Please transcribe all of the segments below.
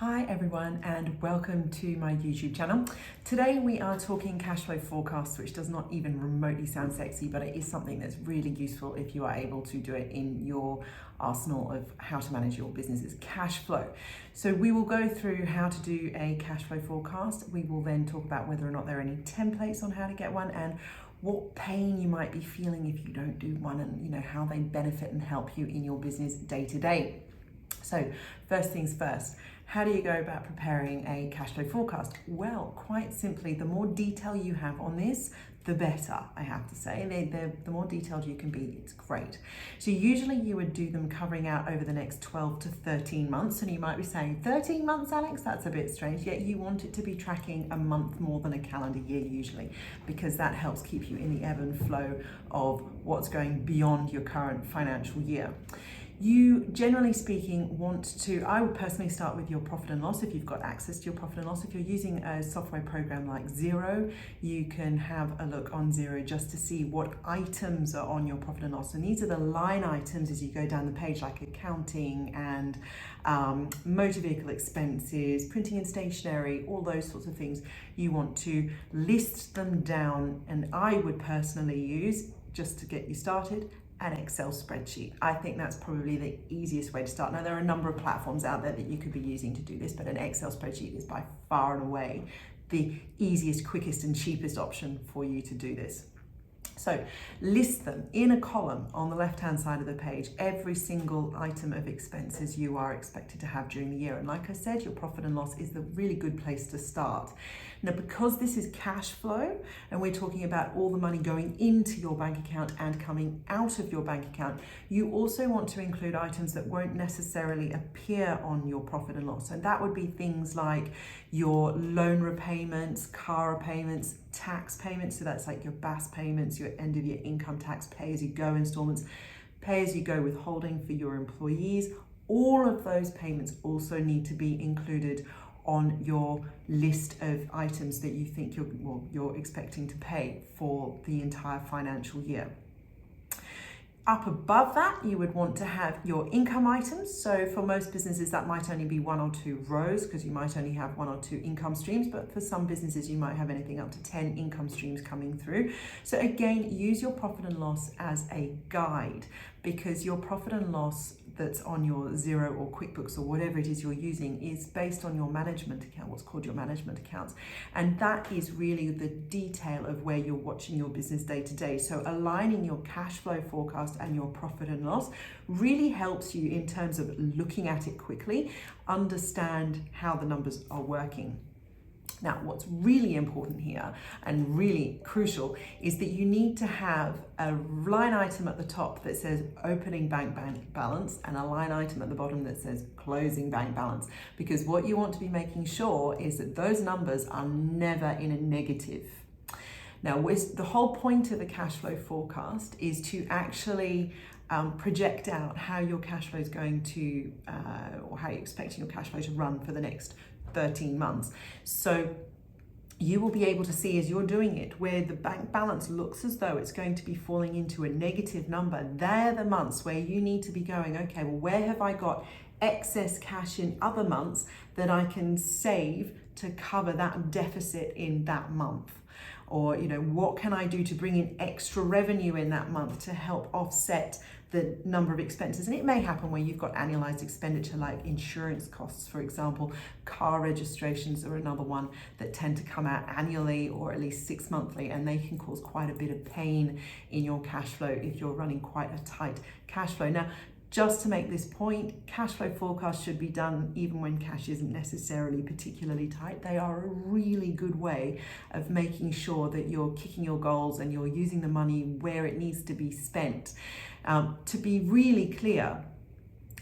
Hi everyone and welcome to my YouTube channel. Today we are talking cash flow forecasts, which does not even remotely sound sexy, but it is something that's really useful if you are able to do it in your arsenal of how to manage your business's cash flow. So we will go through how to do a cash flow forecast. We will then talk about whether or not there are any templates on how to get one and what pain you might be feeling if you don't do one, and how they benefit and help you in your business day to day. So first things first, how do you go about preparing a cash flow forecast? Well, quite simply, the more detail you have on this, the better, I have to say. The more detailed you can be, it's great. So usually you would do them covering out over the next 12 to 13 months. And you might be saying, 13 months, Alex? That's a bit strange. Yet you want it to be tracking a month more than a calendar year usually, because that helps keep you in the ebb and flow of what's going beyond your current financial year. You, generally speaking, I would personally start with your profit and loss if you've got access to your profit and loss. If you're using a software program like Xero, you can have a look on Xero just to see what items are on your profit and loss. And these are the line items as you go down the page, like accounting and motor vehicle expenses, printing and stationery, all those sorts of things. You want to list them down, and I would personally use, just to get you started, an Excel spreadsheet. I think that's probably the easiest way to start. Now, there are a number of platforms out there that you could be using to do this, but an Excel spreadsheet is by far and away the easiest, quickest, and cheapest option for you to do this. So list them in a column on the left-hand side of the page, every single item of expenses you are expected to have during the year. And like I said, your profit and loss is the really good place to start. Now, because this is cash flow, and we're talking about all the money going into your bank account and coming out of your bank account, you also want to include items that won't necessarily appear on your profit and loss. And that would be things like your loan repayments, car repayments, tax payments. So that's like your BAS payments, your end of year income tax, pay-as-you-go installments, pay-as-you-go withholding for your employees. All of those payments also need to be included on your list of items that you think you're expecting to pay for the entire financial year. Up above that, you would want to have your income items. So for most businesses, that might only be 1 or 2 rows, because you might only have 1 or 2 income streams. But for some businesses, you might have anything up to 10 income streams coming through. So again, use your profit and loss as a guide, because your profit and loss that's on your Xero or QuickBooks or whatever it is you're using is based on your management account, what's called your management accounts. And that is really the detail of where you're watching your business day to day. So aligning your cash flow forecast and your profit and loss really helps you in terms of looking at it quickly, understand how the numbers are working. Now, what's really important here and really crucial is that you need to have a line item at the top that says opening bank balance and a line item at the bottom that says closing bank balance, because what you want to be making sure is that those numbers are never in a negative. Now, the whole point of a cash flow forecast is to actually project out how your cash flow is going to, or how you're expecting your cash flow to run for the next 13 months. So you will be able to see as you're doing it where the bank balance looks as though it's going to be falling into a negative number. They're the months where you need to be going, okay, well, where have I got excess cash in other months that I can save to cover that deficit in that month? Or, what can I do to bring in extra revenue in that month to help offset the number of expenses? And it may happen where you've got annualized expenditure like insurance costs, for example. Car registrations are another one that tend to come out annually or at least 6 monthly, and they can cause quite a bit of pain in your cash flow if you're running quite a tight cash flow. Now, just to make this point, cash flow forecasts should be done even when cash isn't necessarily particularly tight. They are a really good way of making sure that you're kicking your goals and you're using the money where it needs to be spent. To be really clear,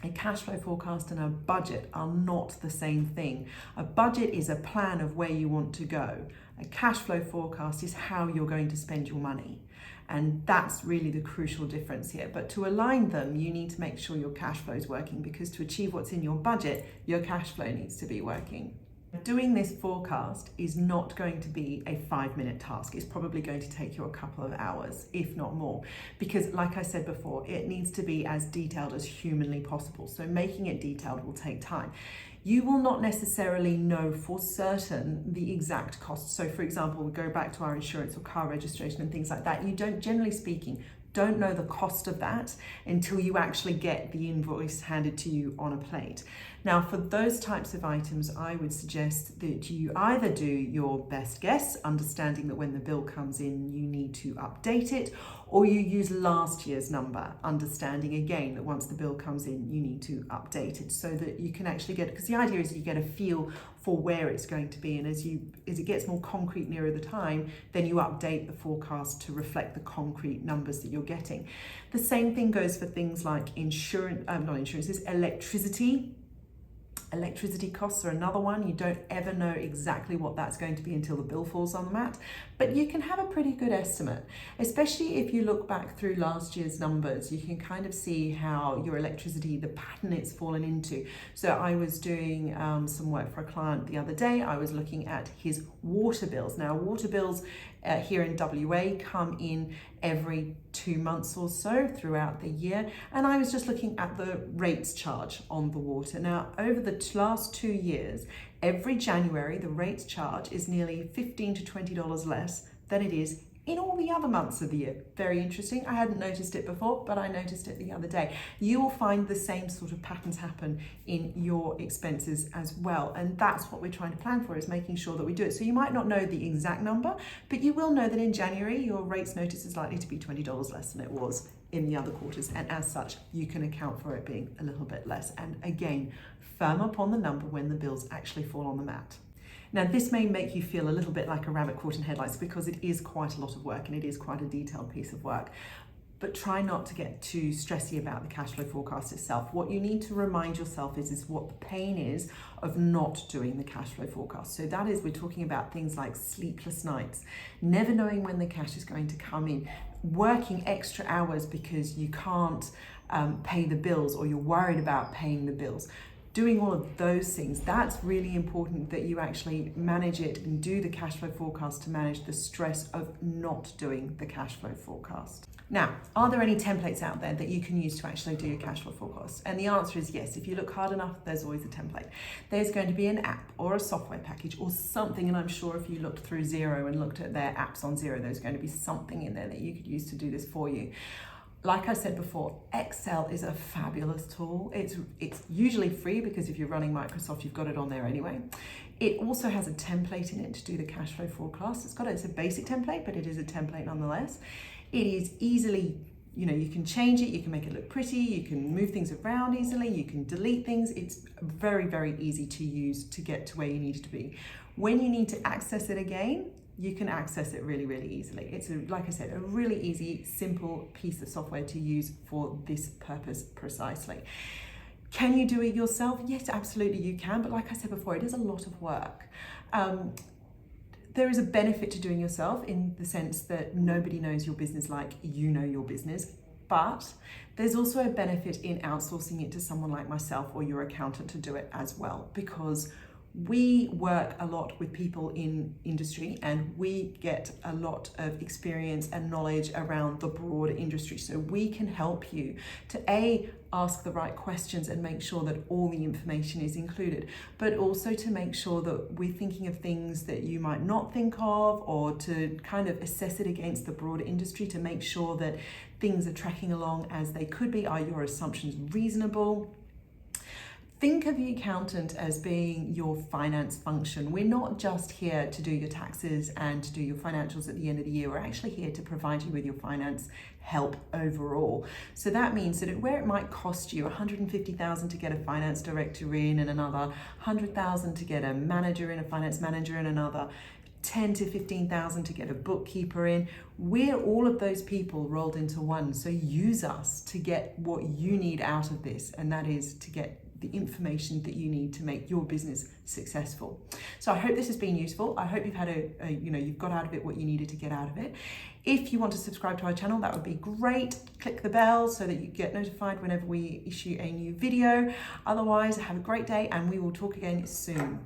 a cash flow forecast and a budget are not the same thing. A budget is a plan of where you want to go. A cash flow forecast is how you're going to spend your money. And that's really the crucial difference here. But to align them, you need to make sure your cash flow is working, because to achieve what's in your budget, your cash flow needs to be working. Doing this forecast is not going to be a 5-minute task. It's probably going to take you a couple of hours, if not more, because like I said before, it needs to be as detailed as humanly possible. So making it detailed will take time. you will not necessarily know for certain the exact cost. So for example, we go back to our insurance or car registration and things like that. You don't, generally speaking, don't know the cost of that until you actually get the invoice handed to you on a plate. Now, for those types of items, I would suggest that you either do your best guess, understanding that when the bill comes in, you need to update it, or you use last year's number, understanding again that once the bill comes in, you need to update it so that you can actually get, because the idea is you get a feel for where it's going to be, and as it gets more concrete nearer the time, then you update the forecast to reflect the concrete numbers that you're getting. The same thing goes for things like electricity. Electricity costs are another one. You don't ever know exactly what that's going to be until the bill falls on the mat, but you can have a pretty good estimate, especially if you look back through last year's numbers. You can kind of see how your electricity, the pattern it's fallen into. So I was doing some work for a client the other day. I was looking at his water bills. Now, water bills here in WA come in every 2 months or so throughout the year, and I was just looking at the rates charge on the water. Now, over the last 2 years, every January the rates charge is nearly $15 to $20 less than it is in all the other months of the year. Very interesting. I hadn't noticed it before, but I noticed it the other day. You will find the same sort of patterns happen in your expenses as well. And that's what we're trying to plan for, is making sure that we do it. So you might not know the exact number, but you will know that in January, your rates notice is likely to be $20 less than it was in the other quarters. And as such, you can account for it being a little bit less. And again, firm up on the number when the bills actually fall on the mat. Now, this may make you feel a little bit like a rabbit caught in headlights because it is quite a lot of work and it is quite a detailed piece of work. But try not to get too stressy about the cash flow forecast itself. What you need to remind yourself is what the pain is of not doing the cash flow forecast. So that is, we're talking about things like sleepless nights, never knowing when the cash is going to come in, working extra hours because you can't pay the bills or you're worried about paying the bills. Doing all of those things, that's really important that you actually manage it and do the cash flow forecast to manage the stress of not doing the cash flow forecast. Now, are there any templates out there that you can use to actually do your cash flow forecast? And the answer is yes. If you look hard enough, there's always a template. There's going to be an app or a software package or something, and I'm sure if you looked through Xero and looked at their apps on Xero, there's going to be something in there that you could use to do this for you. Like I said before, Excel is a fabulous tool. It's usually free because if you're running Microsoft, you've got it on there anyway. It also has a template in it to do the cash flow forecast. It's a basic template, but it is a template nonetheless. It is easily, you can change it, you can make it look pretty, you can move things around easily, you can delete things. It's very, very easy to use to get to where you need to be. When you need to access it again, you can access it really, really easily. It's, like I said, a really easy, simple piece of software to use for this purpose precisely. Can you do it yourself? Yes, absolutely you can. But like I said before, it is a lot of work. There is a benefit to doing yourself in the sense that nobody knows your business like you know your business. But there's also a benefit in outsourcing it to someone like myself or your accountant to do it as well, because we work a lot with people in industry and we get a lot of experience and knowledge around the broader industry. So we can help you to ask the right questions and make sure that all the information is included, but also to make sure that we're thinking of things that you might not think of, or to kind of assess it against the broader industry to make sure that things are tracking along as they could be. Are your assumptions reasonable? Think of the accountant as being your finance function. We're not just here to do your taxes and to do your financials at the end of the year. We're actually here to provide you with your finance help overall. So that means that where it might cost you $150,000 to get a finance director in, and another $100,000 to get a manager in, a finance manager in, another $10,000 to $15,000 to get a bookkeeper in. We're all of those people rolled into one. So use us to get what you need out of this, and that is to get the information that you need to make your business successful. So I hope this has been useful. I hope you've had you've got out of it what you needed to get out of it. If you want to subscribe to our channel, that would be great. Click the bell so that you get notified whenever we issue a new video. Otherwise, have a great day and we will talk again soon.